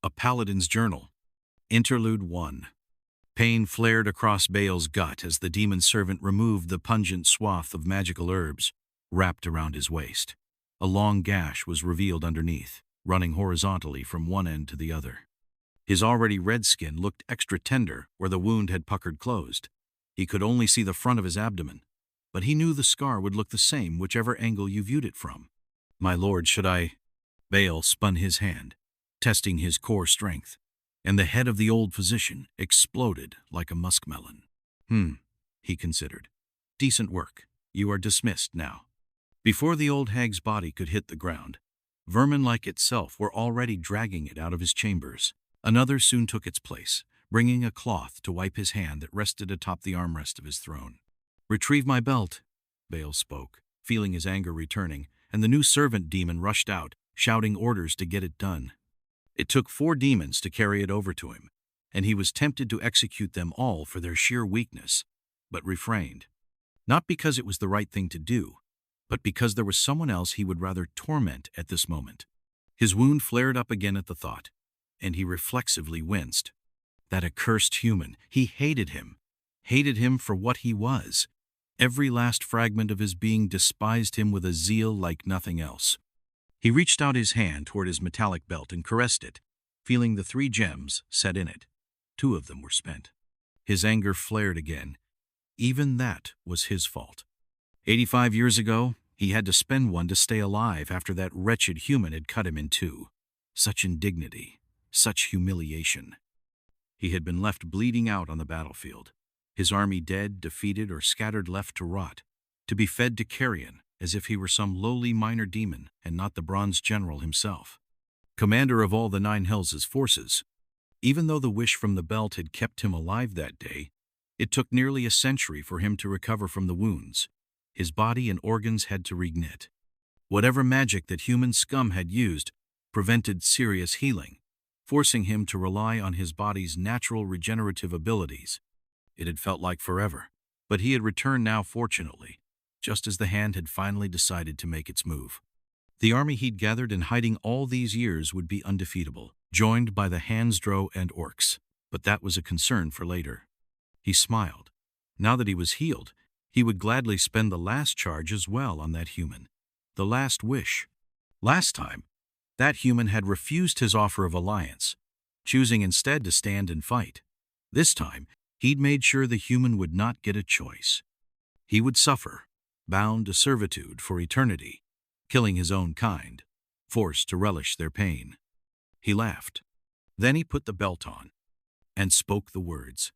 A Paladin's Journal. Interlude 1. Pain flared across Baal's gut as the demon servant removed the pungent swath of magical herbs wrapped around his waist. A long gash was revealed underneath, running horizontally from one end to the other. His already red skin looked extra tender where the wound had puckered closed. He could only see the front of his abdomen, but he knew the scar would look the same whichever angle you viewed it from. "My lord, should I—" Baal spun his hand, testing his core strength, and the head of the old physician exploded like a muskmelon. He considered. "Decent work. You are dismissed now." Before the old hag's body could hit the ground, vermin like itself were already dragging it out of his chambers. Another soon took its place, bringing a cloth to wipe his hand that rested atop the armrest of his throne. "Retrieve my belt," Baal spoke, feeling his anger returning, and the new servant demon rushed out, shouting orders to get it done. It took 4 demons to carry it over to him, and he was tempted to execute them all for their sheer weakness, but refrained. Not because it was the right thing to do, but because there was someone else he would rather torment at this moment. His wound flared up again at the thought, and he reflexively winced. That accursed human, he hated him for what he was. Every last fragment of his being despised him with a zeal like nothing else. He reached out his hand toward his metallic belt and caressed it, feeling the 3 gems set in it. 2 of them were spent. His anger flared again. Even that was his fault. 85 years ago, he had to spend one to stay alive after that wretched human had cut him in 2. Such indignity, such humiliation. He had been left bleeding out on the battlefield, his army dead, defeated, or scattered left to rot, to be fed to carrion as if he were some lowly minor demon and not the bronze general himself, commander of all the 9 Hells' forces. Even though the wish from the belt had kept him alive that day, it took nearly a century for him to recover from the wounds. His body and organs had to reknit. Whatever magic that human scum had used prevented serious healing, forcing him to rely on his body's natural regenerative abilities. It had felt like forever, but he had returned now, fortunately, just as the hand had finally decided to make its move. The army he'd gathered in hiding all these years would be undefeatable, joined by the Hansdro and orcs, but that was a concern for later. He smiled. Now that he was healed, he would gladly spend the last charge as well on that human. The last wish. Last time, that human had refused his offer of alliance, choosing instead to stand and fight. This time, he'd made sure the human would not get a choice. He would suffer, bound to servitude for eternity, killing his own kind, forced to relish their pain. He laughed. Then he put the belt on and spoke the words.